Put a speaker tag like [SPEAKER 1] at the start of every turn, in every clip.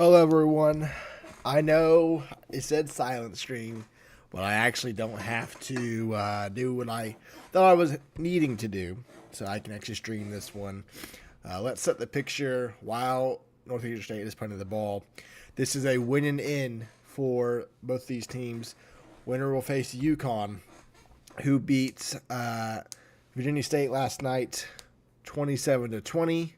[SPEAKER 1] Hello, everyone. I know it said silent stream, but I actually don't have to do what I thought I was needing to do, so I can actually stream this one. Let's set the picture while Northeastern State is punting the ball. This is a win and in for both these teams. Winner will face UConn, who beat Virginia State last night, 27-20.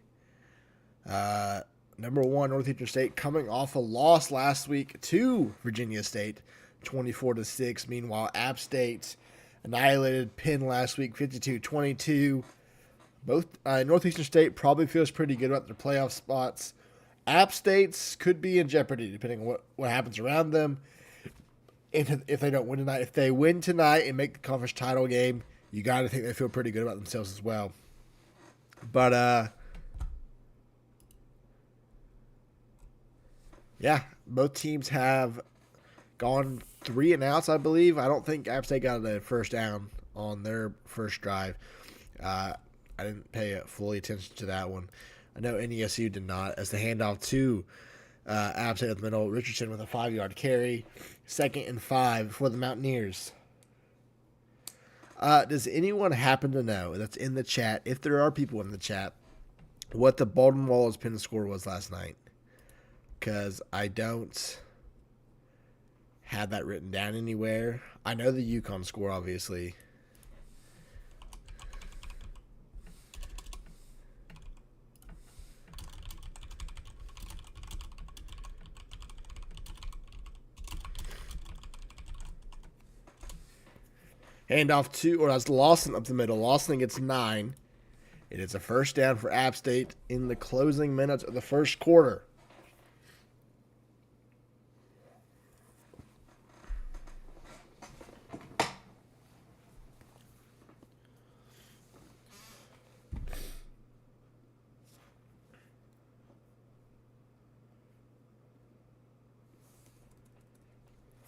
[SPEAKER 1] Number one, Northeastern State coming off a loss last week to Virginia State, 24-6. Meanwhile, App State annihilated Penn last week, 52-22. Both Northeastern State probably feels pretty good about their playoff spots. App State's could be in jeopardy depending on what happens around them. If they don't win tonight, if they win tonight and make the conference title game, you got to think they feel pretty good about themselves as well. But yeah, both teams have gone 3 and outs, I believe. I don't think App State got a first down on their first drive. I didn't pay fully attention to that one. I know NESU did not, as the handoff to App State at the middle. Richardson with a 5-yard carry. 2nd and 5 for the Mountaineers. Does anyone happen to know, that's in the chat, if there are people in the chat, what the Baltimore Walls pin score was last night? Because I don't have that written down anywhere. I know the UConn score, obviously. Handoff to, or that's Lawson up the middle. Lawson gets 9. It is a first down for App State in the closing minutes of the first quarter.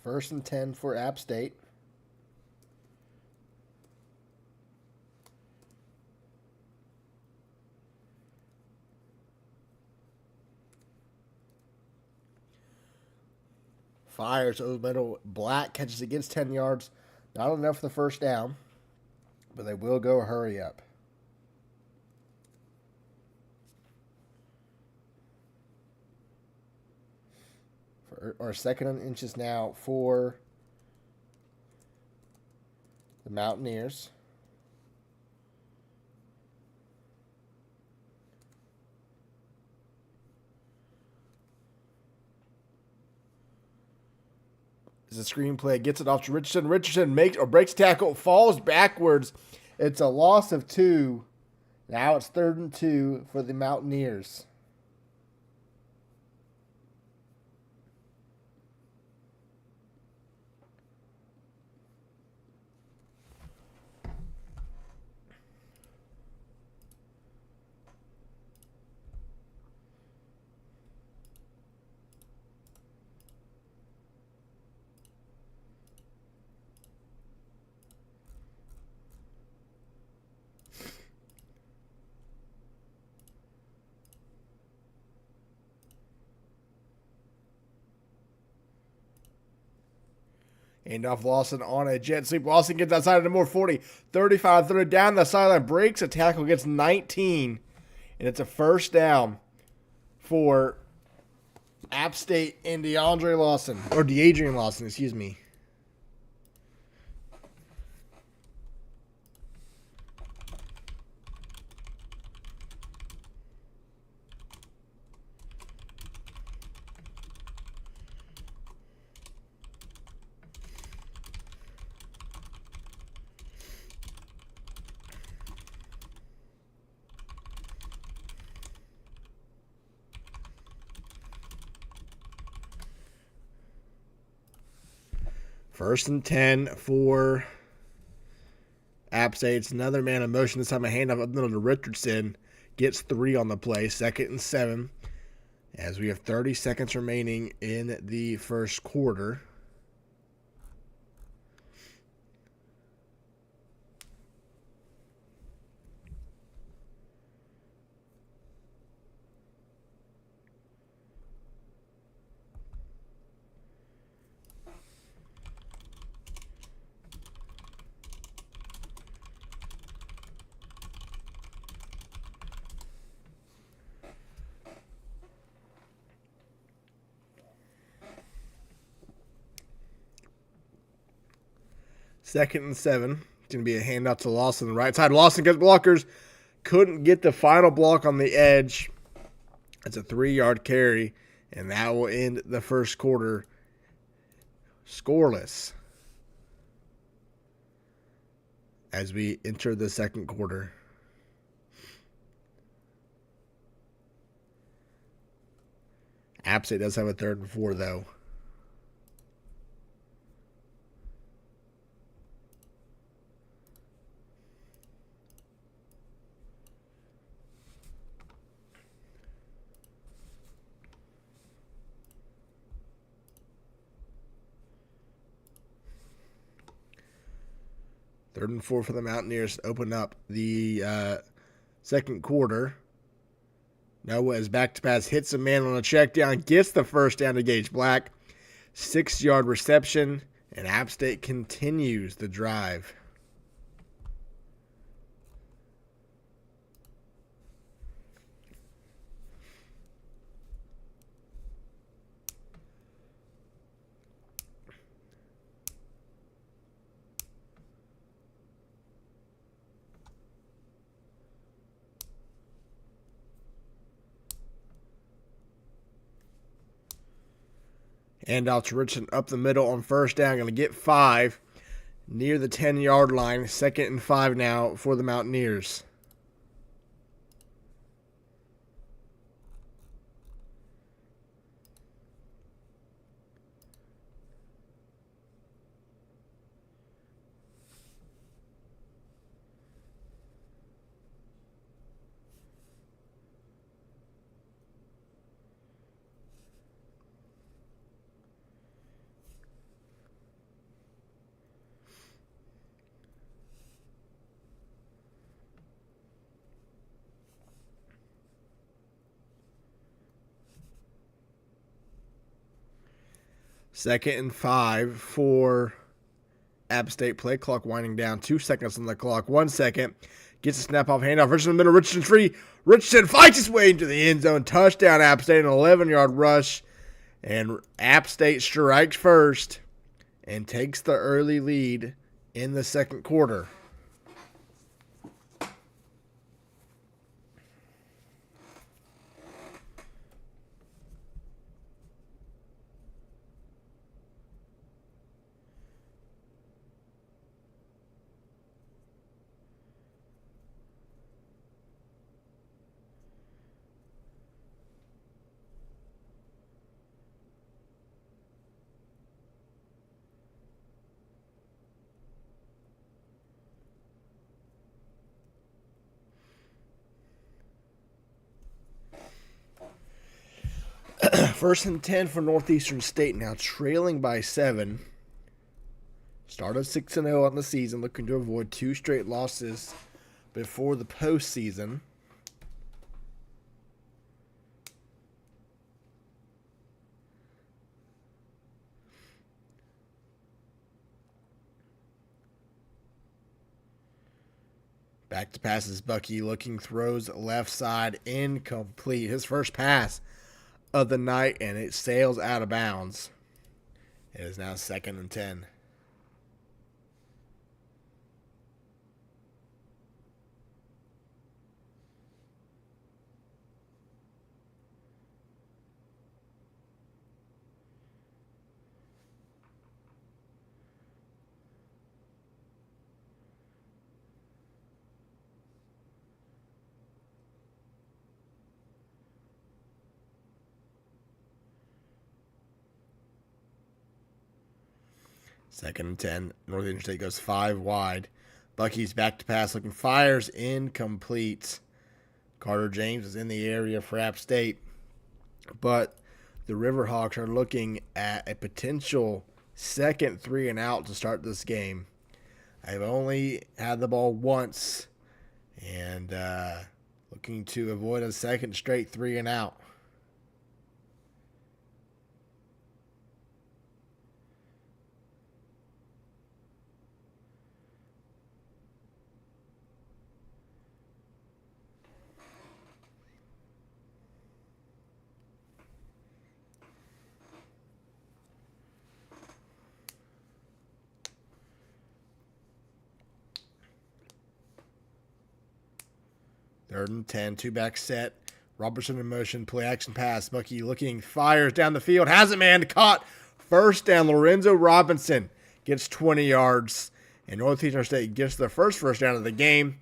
[SPEAKER 1] First and 10 for App State. Fires over the middle. Black catches it, gets 10 yards. Not enough for the first down, but they will go hurry up. Or 2nd and inches now for the Mountaineers. It's a screenplay, gets it off to Richardson. Richardson makes or breaks tackle, falls backwards. It's a loss of 2. Now it's 3rd and 2 for the Mountaineers. Handoff Lawson on a jet sweep. Lawson gets outside of the more 40. 35, throw it down the sideline. Breaks a tackle, gets 19. And it's a first down for App State and DeAndre Lawson. Or DeAdrian Lawson, excuse me. First and 10 for App State. It's another man in motion. This time a handoff up the middle to Richardson. Gets 3 on the play. 2nd and 7. As we have 30 seconds remaining in the first quarter. 2nd and 7. It's going to be a handout to Lawson on the right side. Lawson gets blockers. Couldn't get the final block on the edge. It's a 3-yard carry, and that will end the first quarter scoreless as we enter the second quarter. App State does have a 3rd and 4, though. Third and 4 for the Mountaineers to open up the second quarter. Noah is back to pass, hits a man on a check down, gets the first down to Gage Black. 6-yard reception, and App State continues the drive. And out to Richardson up the middle on first down. Going to get 5 near the 10-yard line. 2nd and 5 now for the Mountaineers. Second and 5 for App State. Play clock winding down. 2 seconds on the clock. 1 second. Gets a snap off handoff. Richardson in the middle. Richardson free. Richardson fights his way into the end zone. Touchdown App State. An 11-yard rush. And App State strikes first and takes the early lead in the second quarter. First and 10 for Northeastern State now, trailing by 7. Start of 6-0 on the season, looking to avoid 2 straight losses before the postseason. Back to passes, Bucky looking, throws left side, incomplete. His first pass of the night, and it sails out of bounds. It is now 2nd and 10. Second and 10. Northeastern State goes 5 wide. Bucky's back to pass, looking, fires, incomplete. Carter James is in the area for App State. But the Riverhawks are looking at a potential second 3 and out to start this game. I've only had the ball once and looking to avoid a second straight 3 and out. Third and 10, two-back set. Robertson in motion, play action pass. Bucky looking, fires down the field, has a man caught. First down, Lorenzo Robinson gets 20 yards. And Northeastern State gets their first down of the game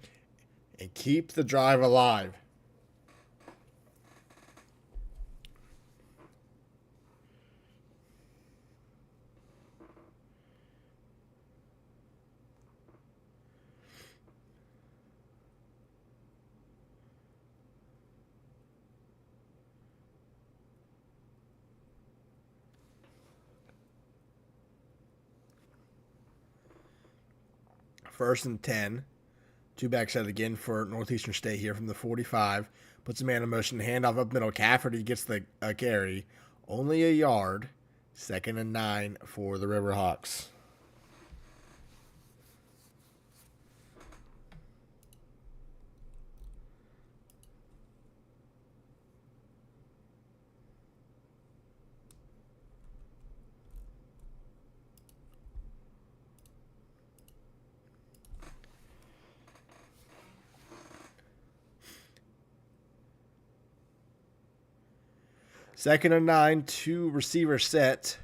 [SPEAKER 1] and keeps the drive alive. First and 10. Two-back set again for Northeastern State here from the 45. Puts a man in motion, handoff up middle. Cafferty gets the carry. Only a yard. Second and 9 for the Riverhawks. Second and 9, two receiver set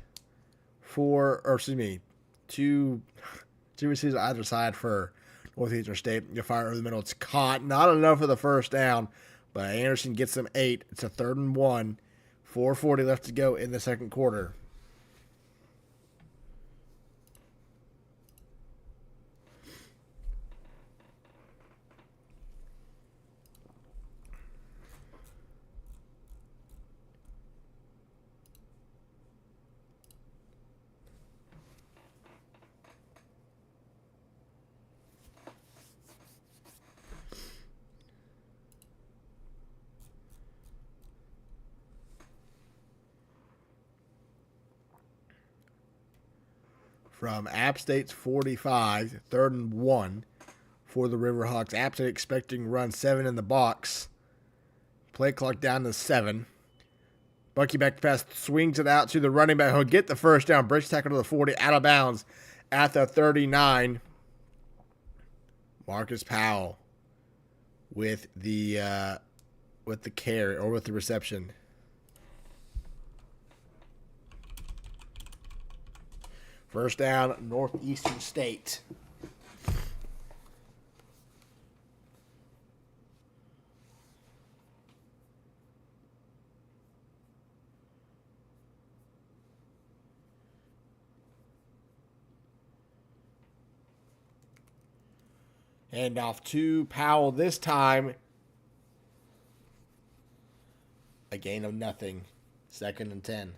[SPEAKER 1] two receivers either side for Northeastern State. You fire over the middle. It's caught. Not enough for the first down, but Anderson gets them 8. It's a 3rd and 1. 4:40 left to go in the second quarter. From App State's 45, 3rd and 1 for the Riverhawks. App State expecting run 7 in the box. Play clock down to 7. Bucky back to pass, swings it out to the running back. He'll get the first down. Breaks tackle to the 40, out of bounds at the 39. Marcus Powell with the carry or with the reception. First down, Northeastern State. Hand off to Powell this time. A gain of nothing. 2nd and 10.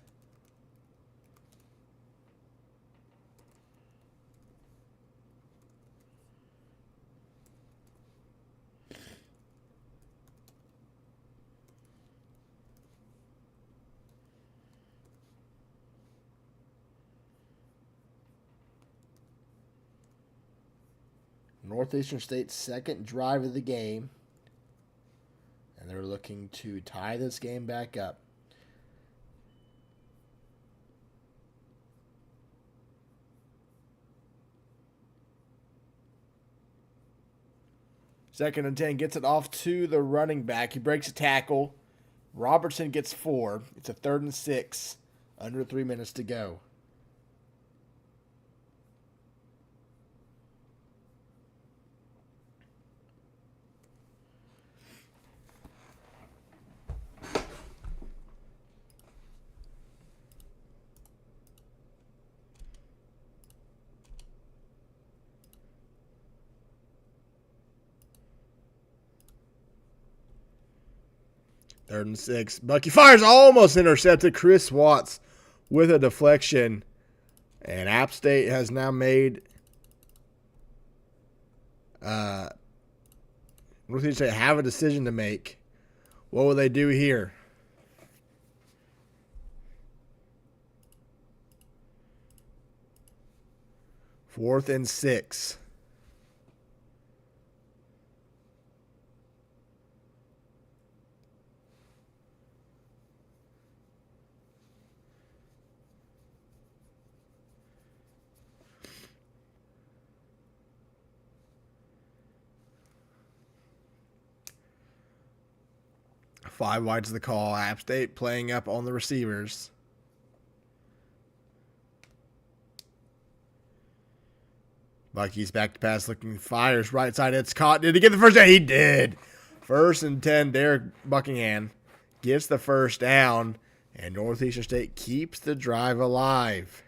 [SPEAKER 1] Northeastern State's second drive of the game. And they're looking to tie this game back up. Second and 10, gets it off to the running back. He breaks a tackle. Robertson gets 4. It's a 3rd and 6. Under 3 minutes to go. Third and 6. Bucky fires, almost intercepted. Chris Watts with a deflection. And App State has now made Northeastern State have a decision to make. What will they do here? Fourth and 6. 5 wide's the call. App State playing up on the receivers. Bucky's back to pass, looking, fires right side. It's caught. Did he get the first down? He did. 1st and 10. Derek Buckingham gets the first down, and Northeastern State keeps the drive alive.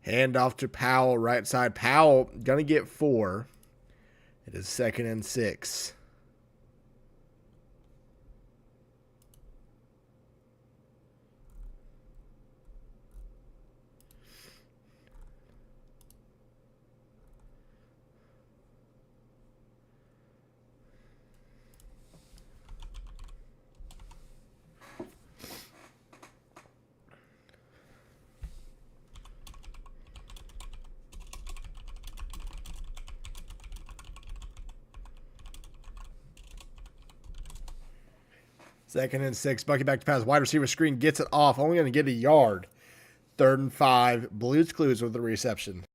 [SPEAKER 1] Hand off to Powell, right side. Powell going to get 4. It is 2nd and 6. Second and 6. Bucky back to pass. Wide receiver screen. Gets it off. Only going to get a yard. 3rd and 5. Blues Clues with the reception.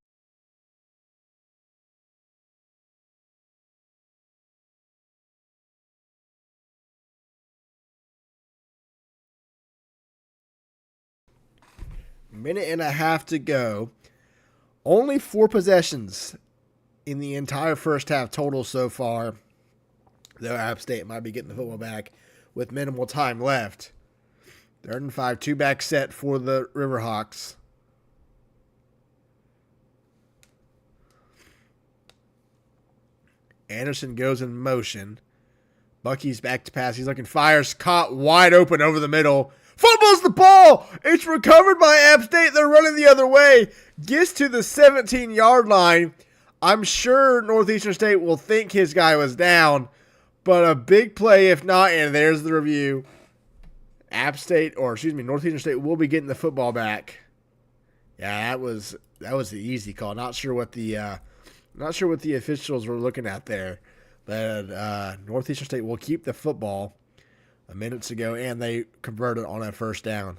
[SPEAKER 1] Minute and a half to go. Only 4 possessions in the entire first half total so far. Though App State might be getting the football back with minimal time left. 3rd and 5, 2-back set for the Riverhawks. Anderson goes in motion. Bucky's back to pass. He's looking, fires, caught wide open over the middle. Fumbles the ball. It's recovered by App State. They're running the other way. Gets to the 17-yard line. I'm sure Northeastern State will think his guy was down. But a big play if not, and there's the review. Northeastern State will be getting the football back. Yeah, that was the easy call. Not sure what the officials were looking at there. But Northeastern State will keep the football a minute to go, and they converted on a first down.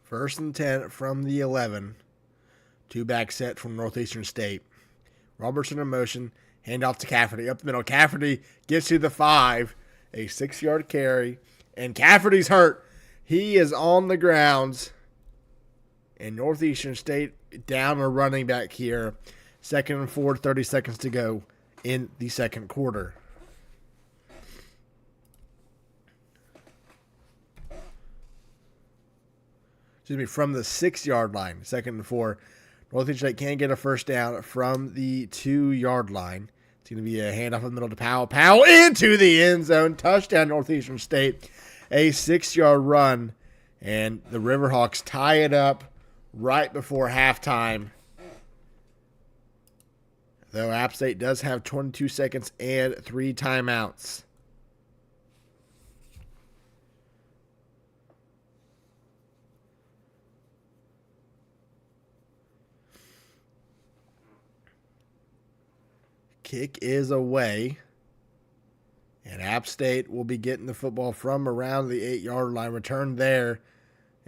[SPEAKER 1] First and 10 from the 11. 2-back set from Northeastern State. Robertson in motion. Handoff to Cafferty. Up the middle. Cafferty gets to the 5. A 6-yard carry. And Cafferty's hurt. He is on the ground. And Northeastern State down a running back here. 2nd and 4, 30 seconds to go in the second quarter. From the 6-yard line, 2nd and 4. Northeastern State can get a first down from the 2-yard line. It's going to be a handoff in the middle to Powell. Powell into the end zone. Touchdown, Northeastern State. A 6-yard run. And the Riverhawks tie it up right before halftime. Though App State does have 22 seconds and 3 timeouts. Kick is away. And App State will be getting the football from around the 8-yard line. Return there.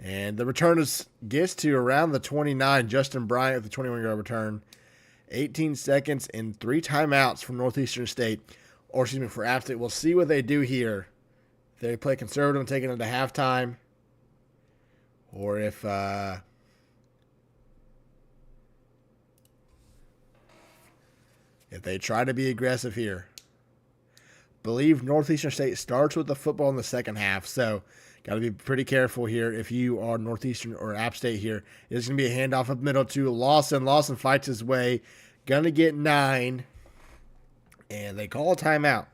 [SPEAKER 1] And the return gets to around the 29. Justin Bryant with the 21-yard return. 18 seconds and 3 timeouts from Northeastern State. For App State. We'll see what they do here. If they play conservative and take it into halftime. Or if they try to be aggressive here. believe Northeastern State starts with the football in the second half, so got to be pretty careful here if you are Northeastern or App State here. It's going to be a handoff up middle to Lawson. Lawson fights his way. Going to get 9, and they call a timeout.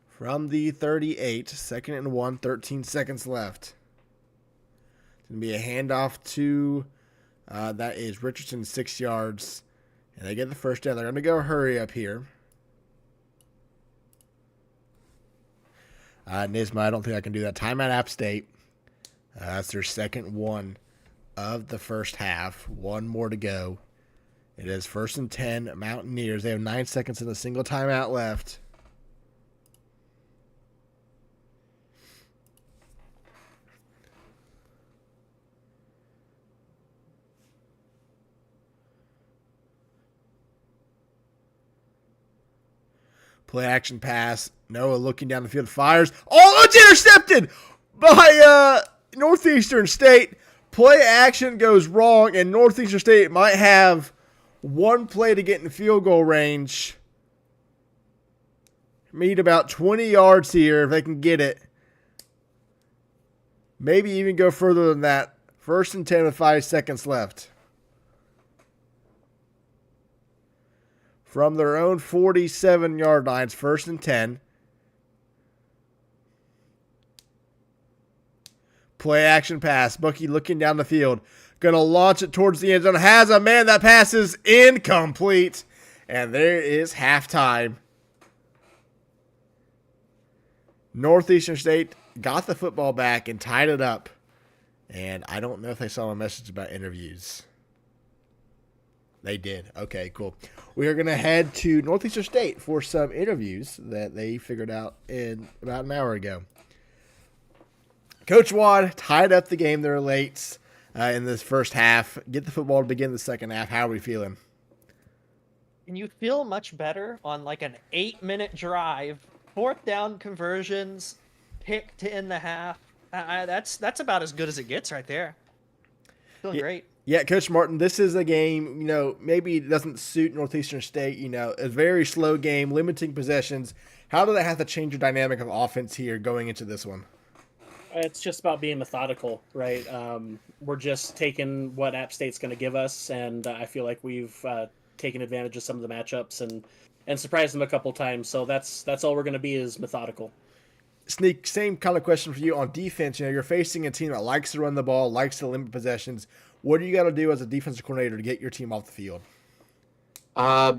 [SPEAKER 1] From the 38, 2nd and 1, 13 seconds left. It's going to be a handoff to, that is Richardson, 6 yards. And they get the first down. They're going to go hurry up here. Nisma, I don't think I can do that. Timeout App State. That's their second one of the first half. One more to go. It is 1st and 10, Mountaineers. They have 9 seconds and a single timeout left. Play action pass. Noah looking down the field, fires. Oh, it's intercepted by Northeastern State. Play action goes wrong, and Northeastern State might have one play to get in field goal range. Need about 20 yards here if they can get it. Maybe even go further than that. 1st and 10 with 5 seconds left. From their own 47-yard lines, 1st and 10. Play action pass. Bucky looking down the field. Going to launch it towards the end zone. Has a man. That pass is incomplete. And there is halftime. Northeastern State got the football back and tied it up. And I don't know if they saw a message about interviews. They did. Okay, cool. We are going to head to Northeastern State for some interviews that they figured out in about an hour ago. Coach Wad tied up the game there late in this first half. Get the football to begin the second half. How are we feeling?
[SPEAKER 2] And you feel much better on like an 8-minute drive, 4th down conversions, pick to end the half. That's about as good as it gets right there. Feeling great.
[SPEAKER 1] Yeah, Coach Martin, this is a game, maybe it doesn't suit Northeastern State, a very slow game, limiting possessions. How do they have to change the dynamic of offense here going into this one?
[SPEAKER 3] It's just about being methodical, right? We're just taking what App State's going to give us, and I feel like we've taken advantage of some of the matchups and surprised them a couple times. So that's all we're going to be is methodical.
[SPEAKER 1] Sneak, same kind of question for you on defense. You're facing a team that likes to run the ball, likes to limit possessions. What do you got to do as a defensive coordinator to get your team off the field?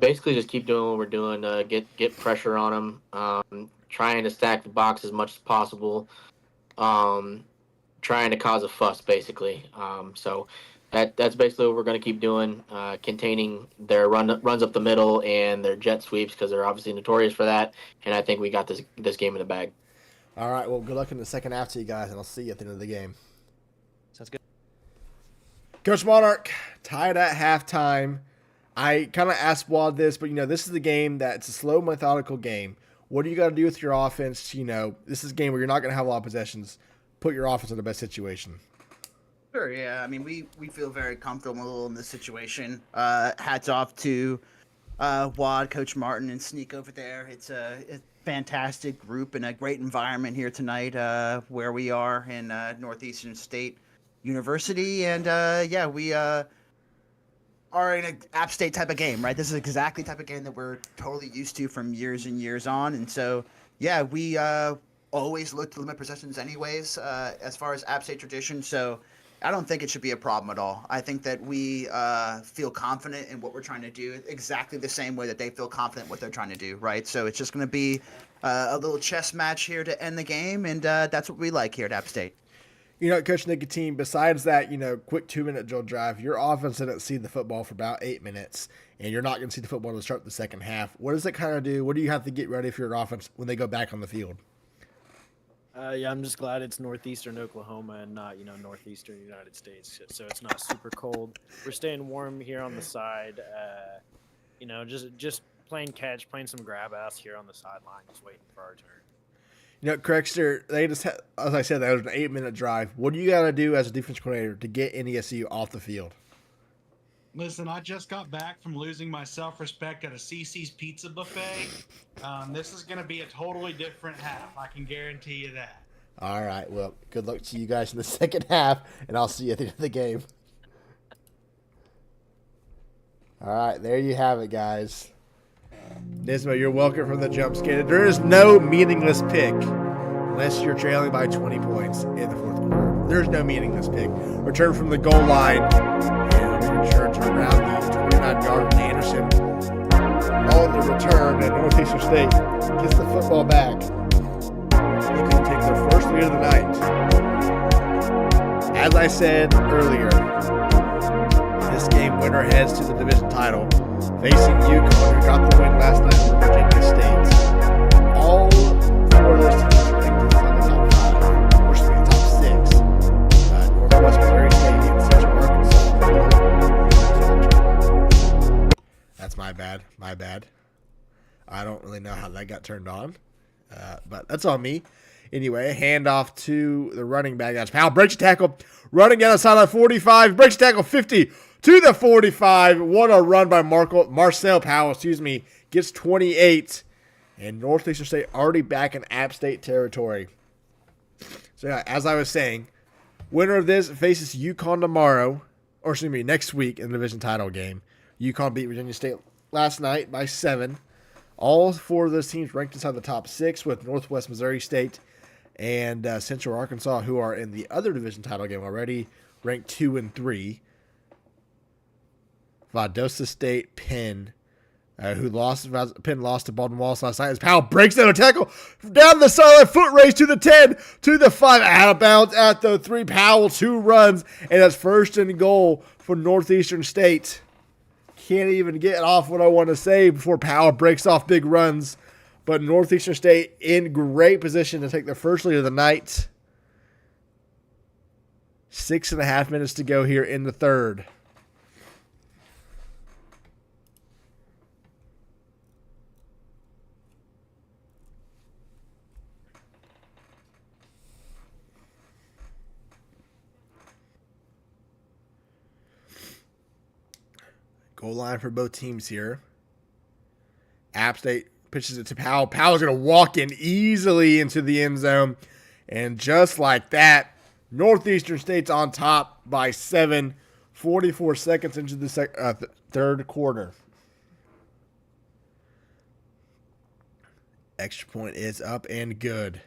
[SPEAKER 4] Basically just keep doing what we're doing. Get pressure on them. Trying to stack the box as much as possible. Trying to cause a fuss, basically. So that's basically what we're going to keep doing. Containing their runs up the middle and their jet sweeps because they're obviously notorious for that. And I think we got this game in the bag.
[SPEAKER 1] All right. Well, good luck in the second half to you guys, and I'll see you at the end of the game.
[SPEAKER 2] Sounds good.
[SPEAKER 1] Coach Monarch, tied at halftime. I kind of asked Wad this, but, this is the game that's a slow, methodical game. What do you got to do with your offense? This is a game where you're not going to have a lot of possessions. Put your offense in the best situation.
[SPEAKER 5] Sure, yeah. I mean, we feel very comfortable in this situation. Hats off to Wad, Coach Martin, and Sneak over there. It's a fantastic group and a great environment here tonight where we are in Northeastern State University. And, we are in an App State type of game, right? This is exactly the type of game that we're totally used to from years and years on. And so, we always look to limit possessions anyways as far as App State tradition. So I don't think it should be a problem at all. I think that we feel confident in what we're trying to do exactly the same way that they feel confident what they're trying to do, right? So it's just going to be a little chess match here to end the game, and that's what we like here at App State.
[SPEAKER 1] Coach Nicotine, besides that, quick 2-minute drill drive, your offense didn't see the football for about 8 minutes, and you're not going to see the football to start the second half. What does it kind of do? What do you have to get ready for your offense when they go back on the field?
[SPEAKER 6] I'm just glad it's Northeastern Oklahoma and not, Northeastern United States. So it's not super cold. We're staying warm here on the side. Just playing catch, playing some grab ass here on the sideline, just waiting for our turn.
[SPEAKER 1] You know, Craigster, they just had, as I said, that was an 8-minute drive. What do you got to do as a defense coordinator to get NESU off the field?
[SPEAKER 7] Listen, I just got back from losing my self-respect at a CC's Pizza Buffet. This is going to be a totally different half. I can guarantee you that.
[SPEAKER 1] All right. Well, good luck to you guys in the second half, and I'll see you at the end of the game. All right. There you have it, guys. Nismo, you're welcome from the jump skate. There is no meaningless pick unless you're trailing by 20 points in the fourth quarter. There's no meaningless pick. Return from the goal line. And return to around the 29-yard line. Anderson on the return, and Northeastern State gets the football back. They can take their first lead of the night. As I said earlier, this game winner heads to the division title, facing UConn, who got the win last night for Virginia State. All four of those teams are ranked inside the top 5, or excuse me, the top 6. Northwest Missouri State and Central Arkansas. That's my bad. My bad. I don't really know how that got turned on, but that's on me. Anyway, handoff to the running back. That's Powell. Breaks tackle. Running down the sideline 45. Breaks tackle 50 to the 45. What a run by Marcel Powell, gets 28. And Northeastern State already back in App State territory. So, yeah, as I was saying, winner of this faces UConn tomorrow, or excuse me, next week in the division title game. UConn beat Virginia State last night by 7. All four of those teams ranked inside the top 6, with Northwest Missouri State and Central Arkansas, who are in the other division title game already, ranked 2 and 3. Valdosta State, Penn, Penn lost to Baldwin Wallace last night. As Powell breaks down a tackle down the sideline, foot race to the 10, to the 5, out of bounds at the 3. Powell 2 runs, and that's first and goal for Northeastern State. Can't even get off what I want to say before Powell breaks off big runs. But Northeastern State in great position to take their first lead of the night. 6.5 minutes to go here in the third. Goal line for both teams here. App State pitches it to Powell. Powell's going to walk in easily into the end zone. And just like that, Northeastern State's on top by 7, 44 seconds into the third quarter. Extra point is up and good.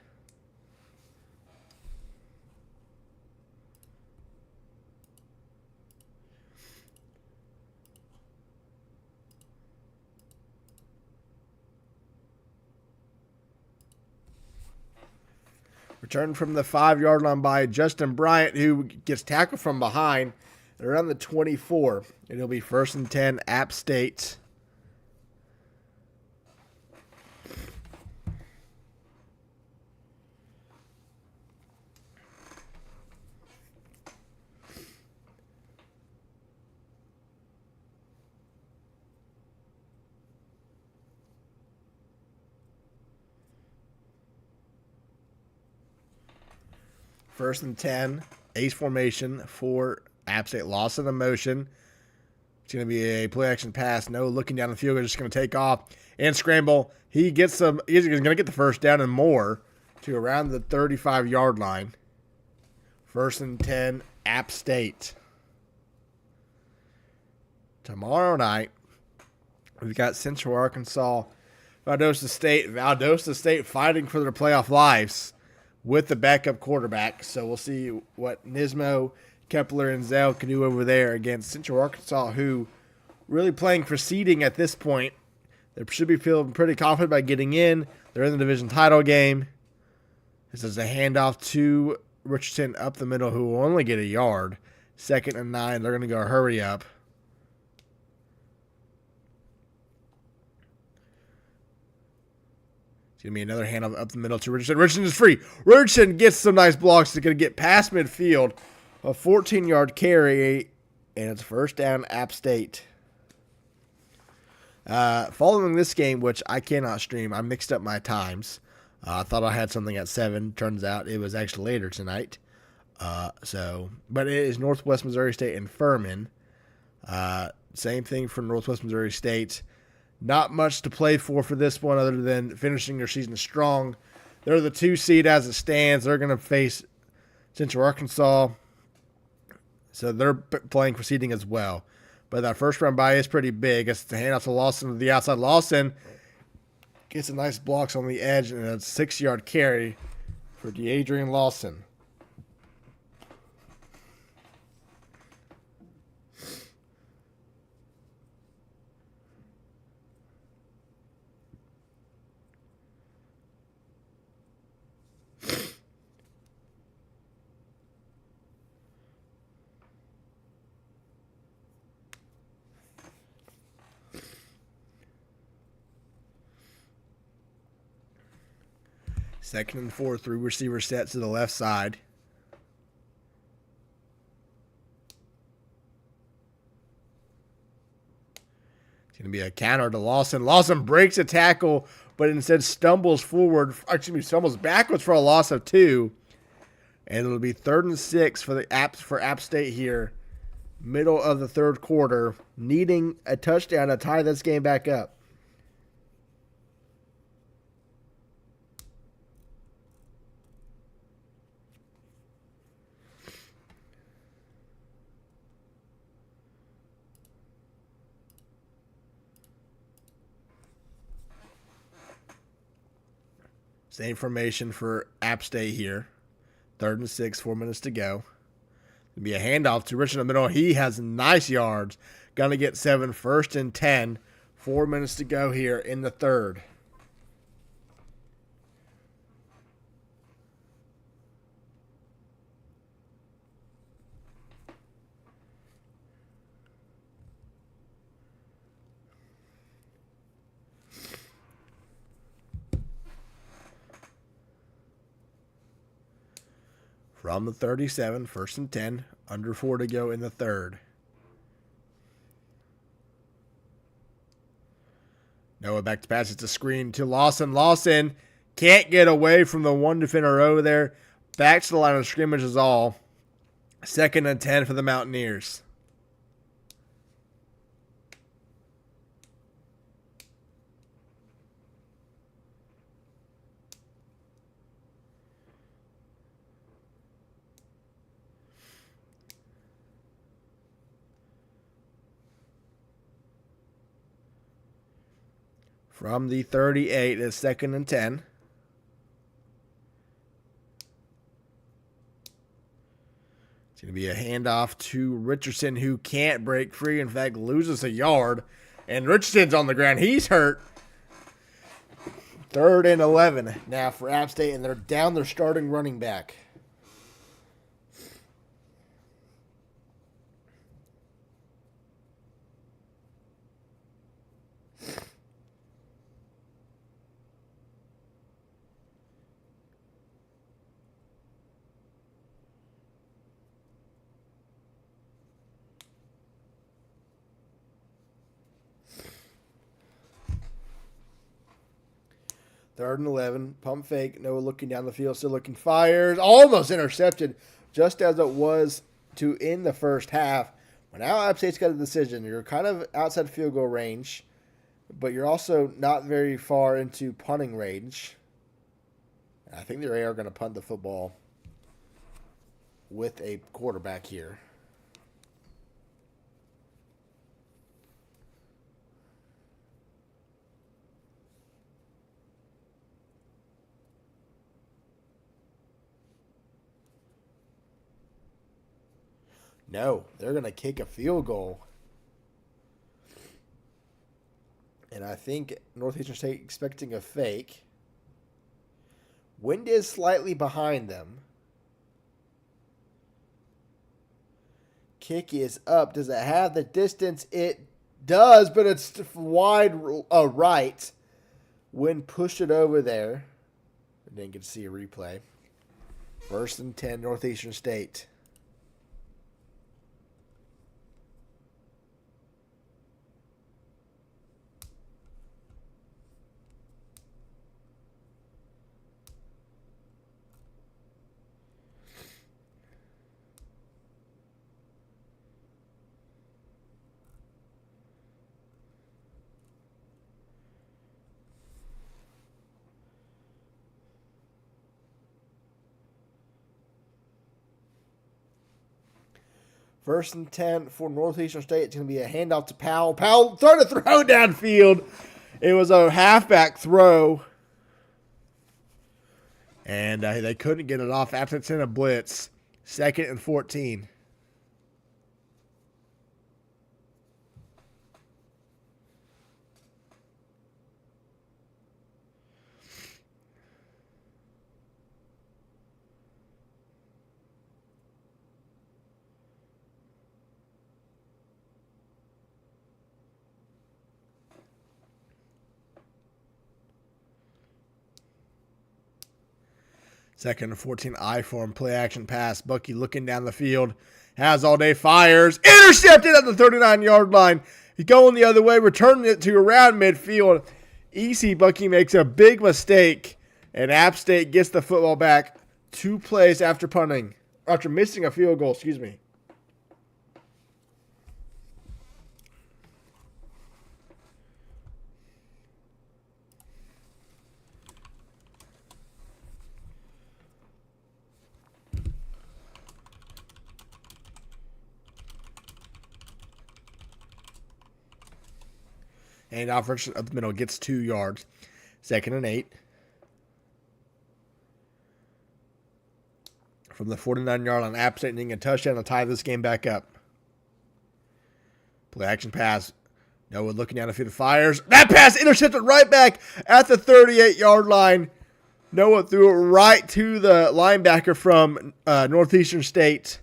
[SPEAKER 1] Returned from the 5-yard line by Justin Bryant, who gets tackled from behind around the 24. It'll be 1st and 10, App State. First and 10, ace formation for App State. Loss in the motion. It's going to be a play action pass. No looking down the field. They're just going to take off and scramble. He's going to get the first down and more to around the 35-yard line. 1st and 10, App State. Tomorrow night, we've got Central Arkansas, Valdosta State. Valdosta State fighting for their playoff lives with the backup quarterback. So we'll see what Nismo, Kepler, and Zell can do over there against Central Arkansas, who really playing for seeding at this point. They should be feeling pretty confident by getting in. They're in the division title game. This is a handoff to Richardson up the middle, who will only get a yard. 2nd and 9. They're going to go hurry up. It's going to be another handoff up the middle to Richardson. Richardson is free. Richardson gets some nice blocks. He's going to get past midfield. A 14-yard carry, and it's 1st down, App State. Following this game, which I cannot stream, I mixed up my times. I thought I had something at 7. Turns out it was actually later tonight. But it is Northwest Missouri State and Furman. Same thing for Northwest Missouri State. Not much to play for this one other than finishing their season strong. They're the 2 seed as it stands. They're going to face Central Arkansas. So they're playing for seeding as well. But that first round bye is pretty big. It's the handoff to Lawson to the outside. Lawson gets a nice blocks on the edge and a 6-yard carry for DeAdrian Lawson. Second and 4, 3 receiver set to the left side. It's going to be a counter to Lawson. Lawson breaks a tackle, but instead stumbles backwards for a loss of 2. And it'll be 3rd and 6 for App State here. Middle of the third quarter, needing a touchdown to tie this game back up. Same formation for App State here. 3rd and 6, 4 minutes to go. It'll be a handoff to Rich in the middle. He has nice yards. Going to get 7, 1st and 10. 4 minutes to go here in the third. From the 37, 1st and 10, under 4 to go in the third. Noah back to pass. It's a screen to Lawson. Lawson can't get away from the one defender over there. Back to the line of scrimmage is all. 2nd and 10 for the Mountaineers. From the 38, it's 2nd and 10. It's going to be a handoff to Richardson, who can't break free. In fact, loses a yard. And Richardson's on the ground. He's hurt. 3rd and 11 now for App State, and they're down their starting running back. Third and 11, pump fake, Noah looking down the field, still looking, fires, almost intercepted, just as it was to end the first half. But now App State's got a decision. You're kind of outside field goal range, but you're also not very far into punting range. I think they are going to punt the football with a quarterback here. No, they're going to kick a field goal. And I think Northeastern State expecting a fake. Wind is slightly behind them. Kick is up. Does it have the distance? It does, but it's wide right. Wind pushed it over there. I didn't get to see a replay. 1st and 10, Northeastern State. First and 10 for Northeastern State. It's going to be a handoff to Powell. Powell trying to throw downfield. It was a halfback throw. And they couldn't get it off after it's in a blitz. 2nd and 14. Second and 14, I form, play action pass. Bucky looking down the field, has all day, fires, intercepted at the 39-yard line. He's going the other way, returning it to around midfield. EC Bucky makes a big mistake, and App State gets the football back 2 plays after missing a field goal, excuse me. And Alfred up the middle gets 2 yards. 2nd and 8. From the 49-yard line, App State needing a touchdown to tie this game back up. Play action pass. Noah looking down the field, fires. That pass intercepted right back at the 38-yard line. Noah threw it right to the linebacker from Northeastern State.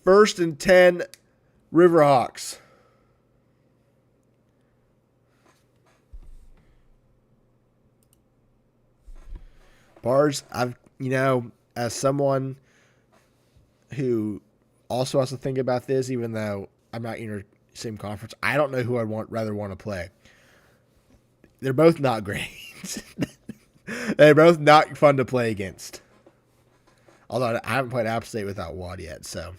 [SPEAKER 1] 1st and 10, Riverhawks. Bars, as someone who also has to think about this, even though I'm not in your same conference, I don't know who I'd rather want to play. They're both not great. They're both not fun to play against. Although I haven't played App State without Wad yet, so.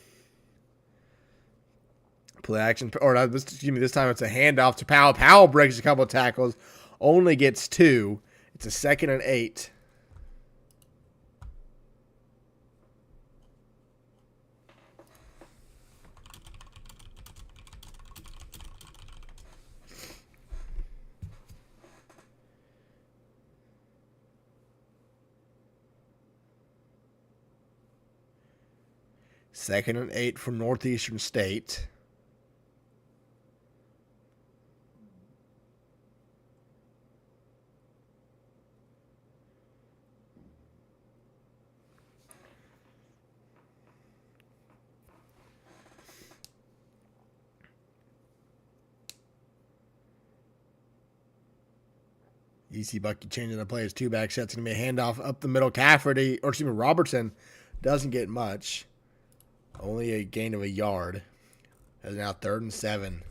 [SPEAKER 1] Play action, this time it's a handoff to Powell. Powell breaks a couple of tackles, only gets 2. It's a 2nd and 8. Second and 8 from Northeastern State. EC Bucky changing the play. His 2-back set. It's going to be a handoff up the middle. Robertson doesn't get much. Only a gain of a yard. That's now 3rd and 7.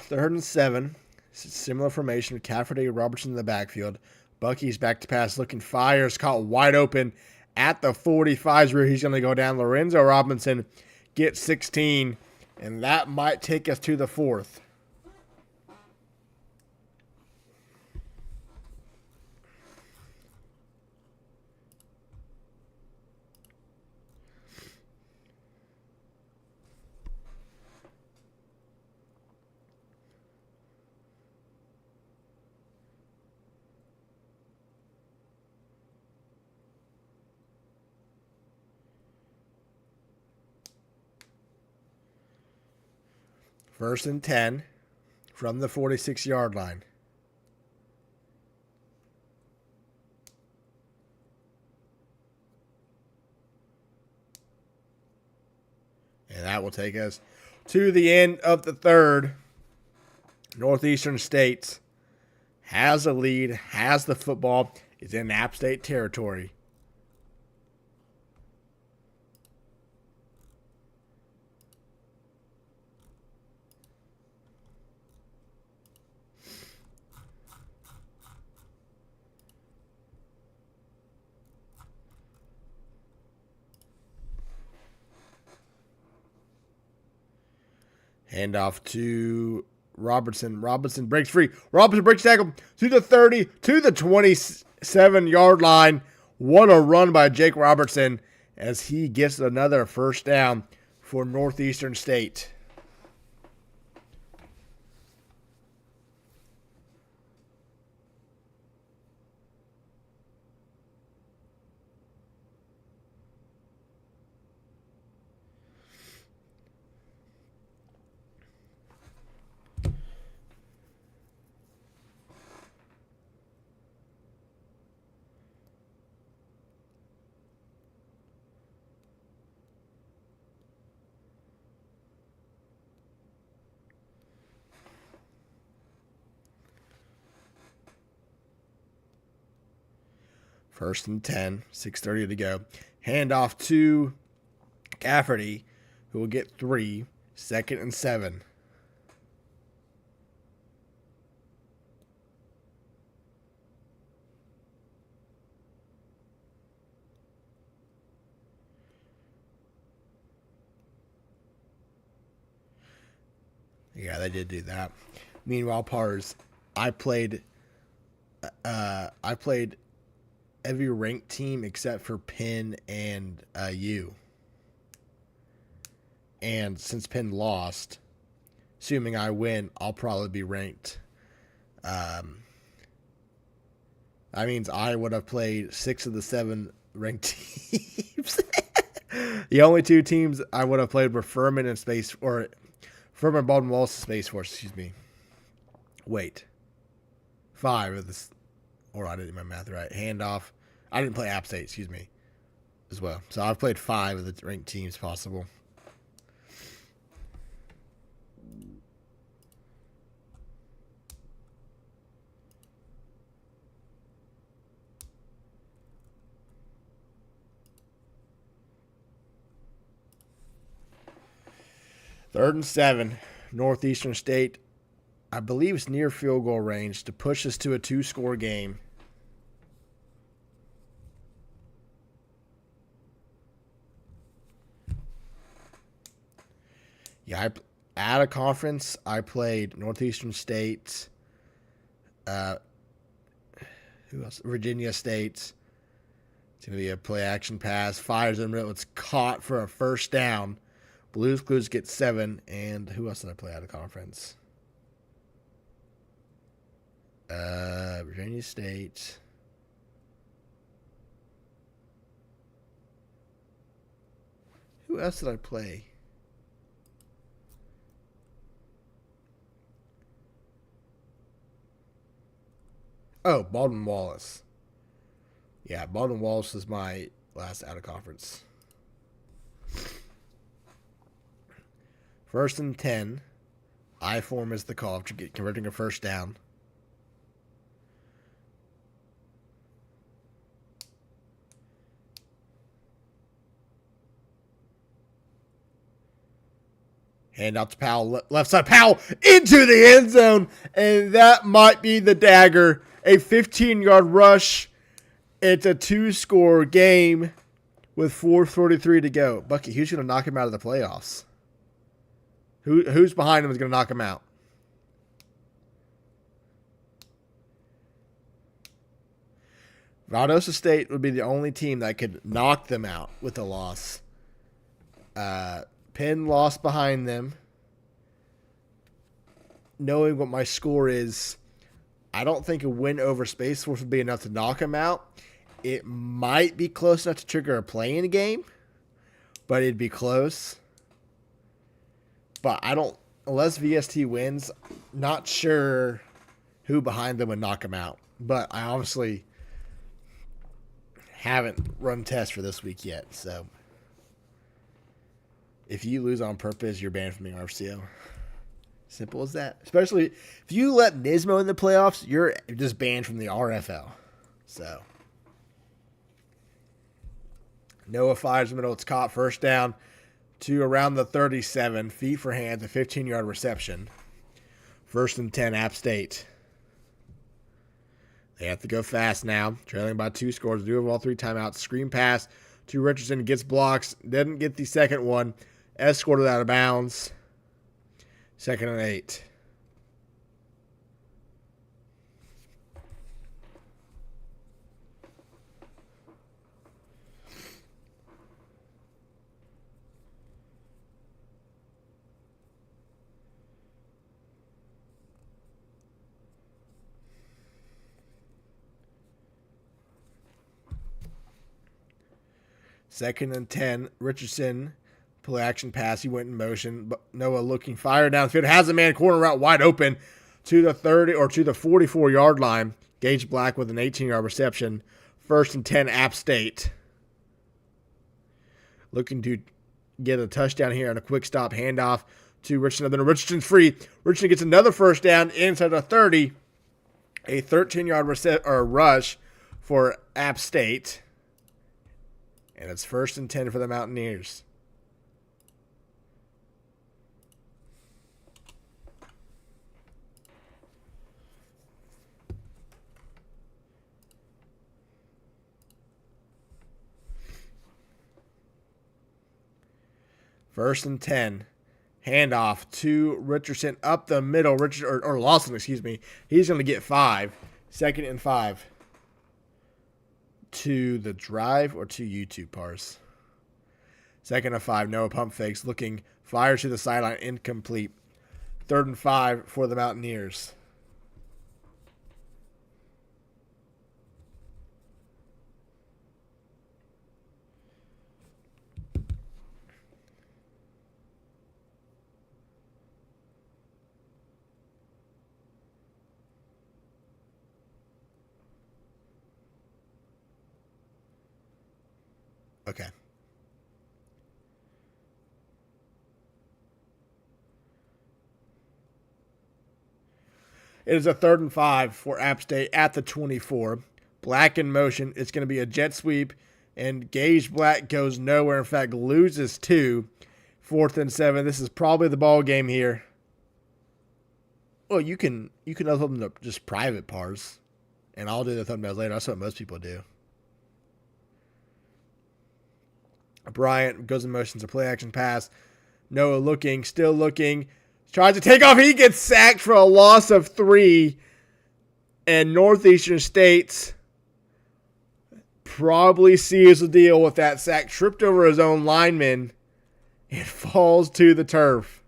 [SPEAKER 1] Third and 7. Similar formation. Cafferty, Robertson in the backfield. Bucky's back to pass, looking, fires, caught wide open at the 45 where he's going to go down. Lorenzo Robinson gets 16, and that might take us to the 4th. First and 10 from the 46-yard line. And that will take us to the end of the 3rd. Northeastern State has a lead, has the football, is in App State territory. Handoff to Robertson. Robinson breaks free. Robinson breaks tackle to the 30, to the 27-yard line. What a run by Jake Robertson as he gets another first down for Northeastern State. First and 10, 6:30 to go. Handoff to Cafferty, who will get 3, 2nd and 7. Yeah, they did do that. Meanwhile, Pars, I played every ranked team except for Penn and U. And since Penn lost, assuming I win, I'll probably be ranked. That means I would have played 6 of the 7 ranked teams. The only 2 teams I would have played were Furman and Furman Baldwin Wallace Space Force, excuse me. Wait. 5 of this. Or I didn't do my math right. Handoff. I didn't play App State, excuse me, as well. So I've played 5 of the ranked teams possible. Third and 7. Northeastern State, I believe it's near field goal range to push us to a 2-score game. Yeah, at a conference, I played Northeastern State, who else? Virginia State. It's going to be a play-action pass. Fires in the middle. It's caught for a first down. Blues Clues get 7. And who else did I play at a conference? Virginia State. Who else did I play? Oh, Baldwin Wallace. Yeah, Baldwin Wallace is my last out of conference. First and 10. I-form is the call to get converting a first down. Hand out to Powell, left side. Powell into the end zone, and that might be the dagger. A 15-yard rush. It's a 2-score game with 4:43 to go. Bucky, who's going to knock him out of the playoffs? Who's behind him is going to knock him out? Valdosta State would be the only team that could knock them out with a loss. Penn lost behind them. Knowing what my score is, I don't think a win over Space Force would be enough to knock them out. It might be close enough to trigger a play-in game, but it'd be close. But I don't, unless VST wins, not sure who behind them would knock them out. But I obviously haven't run tests for this week yet, so if you lose on purpose, you're banned from the RFCL. Simple as that. Especially if you let Nismo in the playoffs, you're just banned from the RFL. So Noah fires in the middle. It's caught, first down to around the 37. Feet for hands, a 15-yard reception. First and 10, App State. They have to go fast now. Trailing by 2 scores. Do have all 3 timeouts. Screen pass to Richardson. Gets blocks. Doesn't get the second one. Escorted out of bounds. 2nd and 8. Second and 10. Richardson, play action pass. He went in motion. But Noah looking, fire downfield. Has a man corner route wide open to the 30 or to the 44-yard line. Gage Black with an 18-yard reception. 1st and 10, App State. Looking to get a touchdown here on a quick stop handoff to Richardson. Then Richardson's free. Richardson gets another first down inside the 30. A 13-yard rush for App State. And it's 1st and 10 for the Mountaineers. First and 10. Handoff to Richardson up the middle. Or Lawson, excuse me. He's going to get 5. 2nd and 5. To the drive or to YouTube parse. 2nd and 5. Noah pump fakes. Looking. Fires to the sideline. Incomplete. 3rd and 5 for the Mountaineers. Okay. It is a 3rd and 5 for App State at the 24. Black in motion. It's going to be a jet sweep, and Gage Black goes nowhere. In fact, loses 2. 4th and 7. This is probably the ball game here. Well, you can upload them to just private parts, and I'll do the thumbnails later. That's what most people do. Bryant goes in motion to play action pass. Noah looking, still looking. Tries to take off. He gets sacked for a loss of 3. And Northeastern State probably seals the deal with that sack. Tripped over his own lineman and falls to the turf.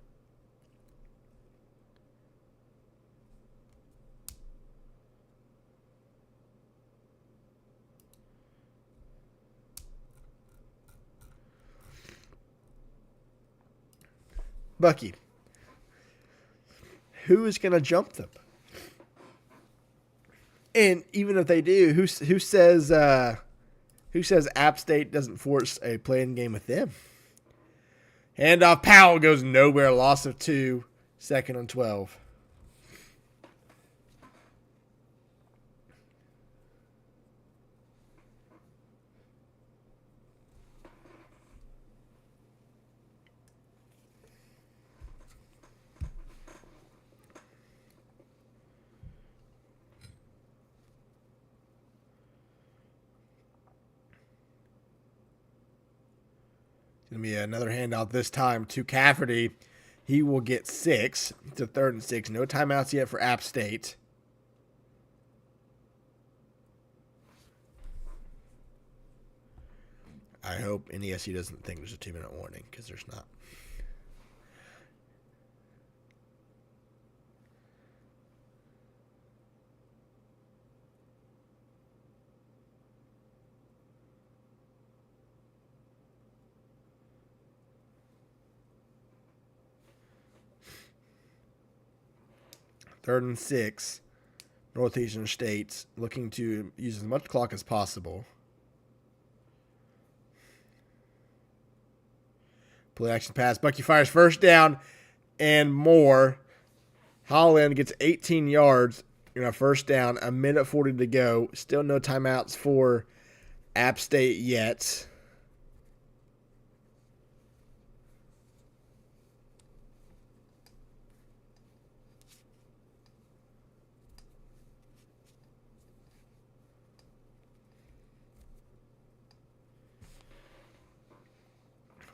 [SPEAKER 1] Bucky, who is going to jump them? And even if they do, who says App State doesn't force a playing game with them? Handoff. Powell goes nowhere. Loss of 2. 2nd and 12. Going to be another handout this time to Cafferty. He will get 6. It's a 3rd and 6. No timeouts yet for App State. I hope NESU doesn't think there's a 2-minute warning, because there's not. Third and 6. Northeastern State's looking to use as much clock as possible. Play action pass. Bucky fires first down and more. Holland gets 18 yards. First down. 1:40 to go. Still no timeouts for App State yet.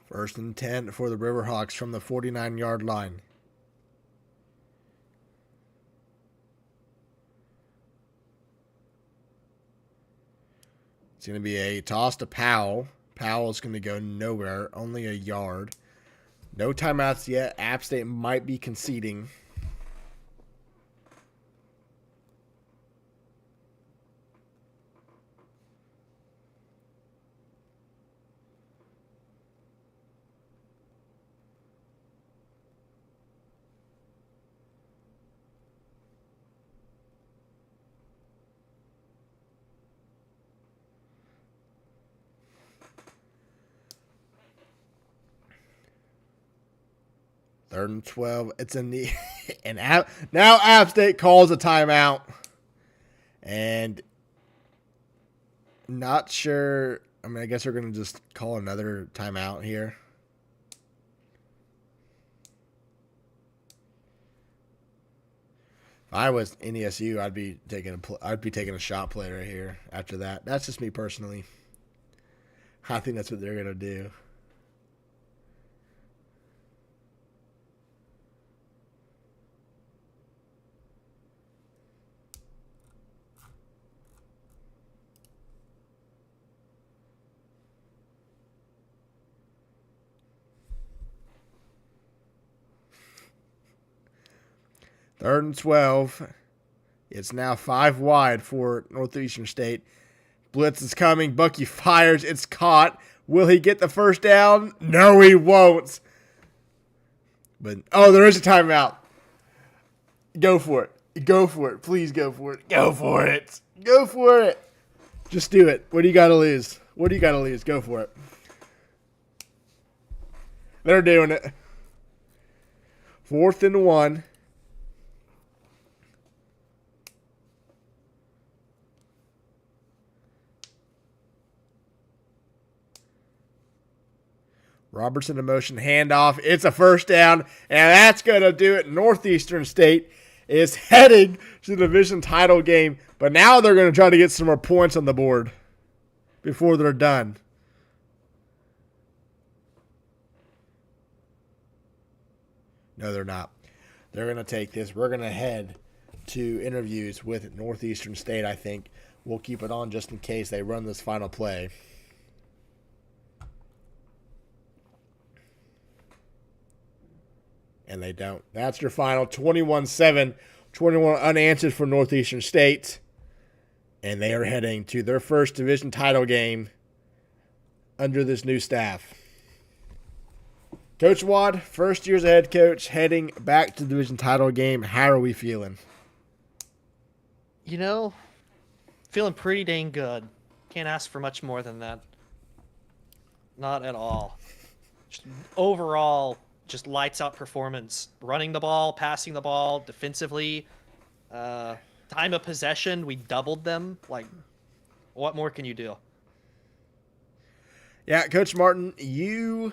[SPEAKER 1] First and 10 for the Riverhawks from the 49-yard line. It's going to be a toss to Powell. Powell's going to go nowhere, only a yard. No timeouts yet. App State might be conceding. Third and 12. It's in the and now App State calls a timeout. And not sure. I mean, I guess we're going to just call another timeout here. If I was NESU, I'd be taking a shot play right here after that. That's just me personally. I think that's what they're going to do. Third and 12. It's now 5 wide for Northeastern State. Blitz is coming. Bucky fires. It's caught. Will he get the first down? No, he won't. But there is a timeout. Go for it. Go for it. Please go for it. Go for it. Go for it. Just do it. What do you got to lose? What do you got to lose? Go for it. They're doing it. 4th and 1. Robertson in motion, handoff. It's a first down, and that's going to do it. Northeastern State is heading to the division title game, but now they're going to try to get some more points on the board before they're done. No, they're not. They're going to take this. We're going to head to interviews with Northeastern State, I think. We'll keep it on just in case they run this final play. And they don't. That's your final 21-7, 21 unanswered for Northeastern State. And they are heading to their first division title game under this new staff. Coach Wad, first year as a head coach, heading back to the division title game. How are we feeling?
[SPEAKER 2] You know, feeling pretty dang good. Can't ask for much more than that. Not at all. Just overall, just lights out performance. Running the ball, passing the ball, defensively. Time of possession, we doubled them. Like, what more can you do?
[SPEAKER 1] Yeah, Coach Martin, you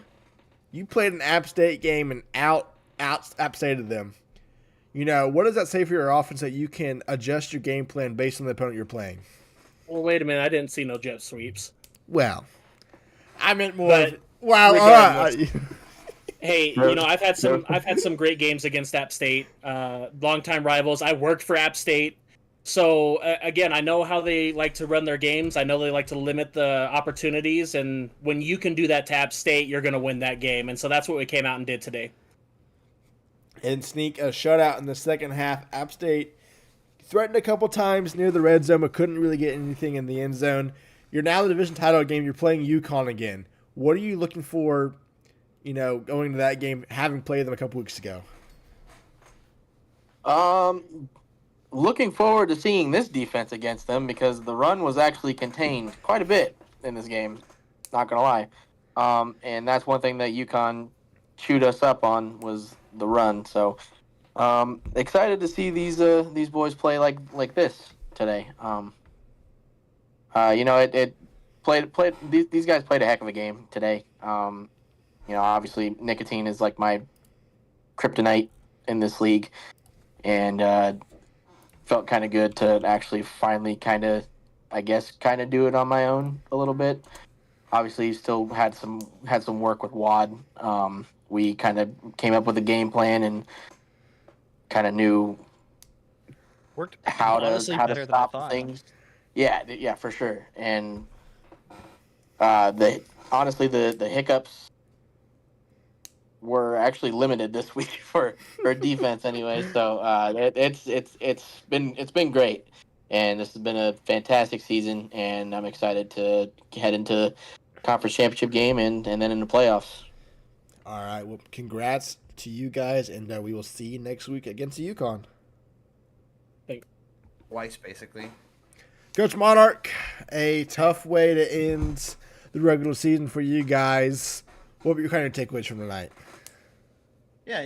[SPEAKER 1] played an App State game and out App Stated them. You know, what does that say for your offense that you can adjust your game plan based on the opponent you're playing?
[SPEAKER 3] Well, wait a minute. I didn't see no jet sweeps.
[SPEAKER 1] Well, I meant more.
[SPEAKER 3] But
[SPEAKER 1] wow, all right.
[SPEAKER 3] Hey, you know, I've had some great games against App State, longtime rivals. I worked for App State. So, again, I know how they like to run their games. I know they like to limit the opportunities. And when you can do that to App State, you're going to win that game. And so that's what we came out and did today.
[SPEAKER 1] And sneak a shutout in the second half. App State threatened a couple times near the red zone, but couldn't really get anything in the end zone. You're now in the division title game. You're playing UConn again. What are you looking for, you know, going to that game, having played them a couple weeks ago?
[SPEAKER 4] Looking forward to seeing this defense against them because the run was actually contained quite a bit in this game. Not gonna lie, and that's one thing that UConn chewed us up on was the run. So excited to see these boys play like this today. You know, these guys played a heck of a game today. You know, obviously nicotine is like my kryptonite in this league, and felt kind of good to actually finally kind of do it on my own a little bit. Obviously, still had some work with Wad. We kind of came up with a game plan and kind of knew
[SPEAKER 2] Worked
[SPEAKER 4] how
[SPEAKER 2] honestly
[SPEAKER 4] to
[SPEAKER 2] better than I
[SPEAKER 4] stop
[SPEAKER 2] thought.
[SPEAKER 4] things. Yeah, for sure. And The hiccups were actually limited this week for defense anyway. So it's been great, and this has been a fantastic season, and I'm excited to head into conference championship game and then in the playoffs.
[SPEAKER 1] All right. Well, congrats to you guys, and we will see you next week against the UConn.
[SPEAKER 5] Twice, basically.
[SPEAKER 1] Coach Monarch, a tough way to end the regular season for you guys. What were your kind of takeaways from tonight?
[SPEAKER 5] Yeah,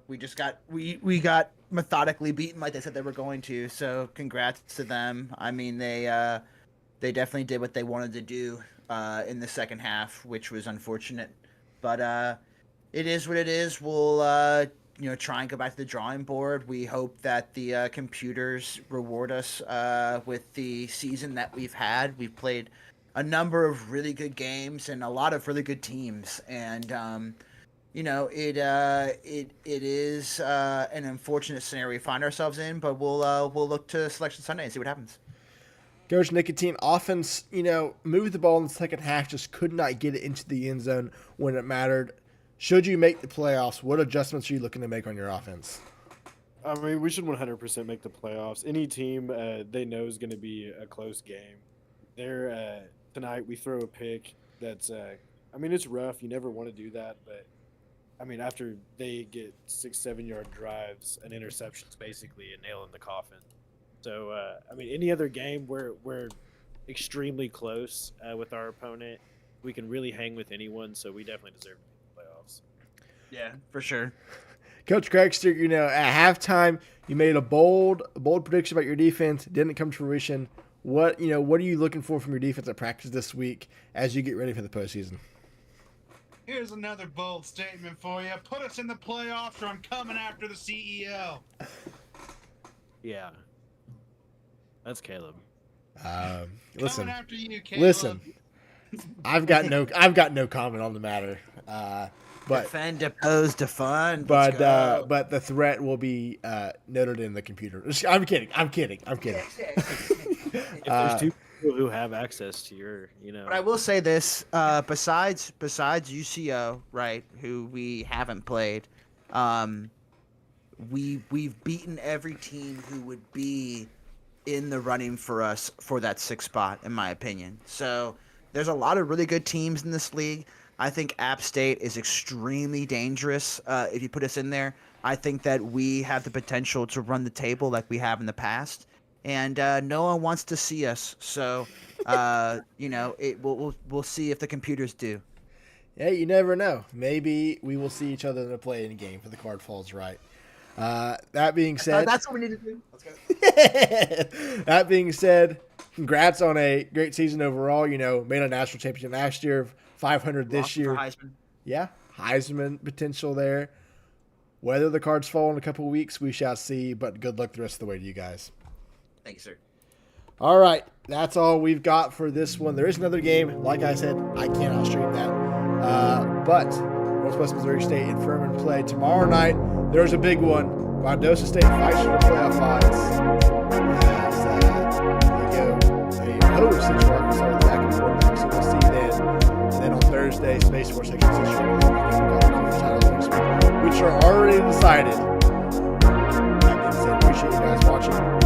[SPEAKER 5] we just got we got methodically beaten like they said they were going to. So congrats to them. I mean, they definitely did what they wanted to do in the second half, which was unfortunate. But it is what it is. We'll try and go back to the drawing board. We hope that the computers reward us with the season that we've had. We've played a number of really good games and a lot of really good teams, and it is an unfortunate scenario we find ourselves in, but we'll look to Selection Sunday and see what happens.
[SPEAKER 1] Coach Nicotine, offense, moved the ball in the second half, just could not get it into the end zone when it mattered. Should you make the playoffs, what adjustments are you looking to make on your offense?
[SPEAKER 6] I mean, we should 100% make the playoffs. Any team they know is going to be a close game. Tonight we throw a pick that's, it's rough. You never want to do that, but after they get 6-7 yard drives and interceptions, basically a nail in the coffin. So, any other game where we're extremely close with our opponent, we can really hang with anyone. So we definitely deserve to make the playoffs.
[SPEAKER 5] Yeah, for sure.
[SPEAKER 1] Coach Craigster, at halftime, you made a bold prediction about your defense. Didn't come to fruition. What are you looking for from your defense at practice this week as you get ready for the postseason?
[SPEAKER 7] Here's another bold statement for you. Put us in the playoffs or I'm coming after the CEO.
[SPEAKER 6] Yeah. That's Caleb.
[SPEAKER 1] Listen,
[SPEAKER 7] Coming after you, Caleb.
[SPEAKER 1] Listen. I've got no comment on the matter. But
[SPEAKER 5] defend, depose, defund.
[SPEAKER 1] But the threat will be noted in the computer. I'm kidding.
[SPEAKER 6] If there's two people who have access to your,
[SPEAKER 5] But I will say this: besides UCO, right, who we haven't played, we've beaten every team who would be in the running for us for that 6th spot, in my opinion. So there's a lot of really good teams in this league. I think App State is extremely dangerous if you put us in there. I think that we have the potential to run the table like we have in the past, and no one wants to see us. So, we'll see if the computers do.
[SPEAKER 1] Yeah, you never know. Maybe we will see each other in a play-in game if the card falls right. That being said,
[SPEAKER 5] that's what we need to do. Let's go.
[SPEAKER 1] That being said, congrats on a great season overall. Made a national championship last year, 500 this year.
[SPEAKER 5] Heisman.
[SPEAKER 1] Yeah, Heisman potential there. Whether the cards fall in a couple of weeks, we shall see. But good luck the rest of the way to you guys.
[SPEAKER 5] Thank you, sir.
[SPEAKER 1] All right, that's all we've got for this one. There is another game. Like I said, I cannot stream that. But Northwest Missouri State and Furman play tomorrow night. There's a big one. Valdosta State fights for the playoff odds. They host Central Arkansas with back and forth. So we'll see then. And then on Thursday, Space Force against Central Arkansas, which are already decided. That being said, appreciate you guys watching.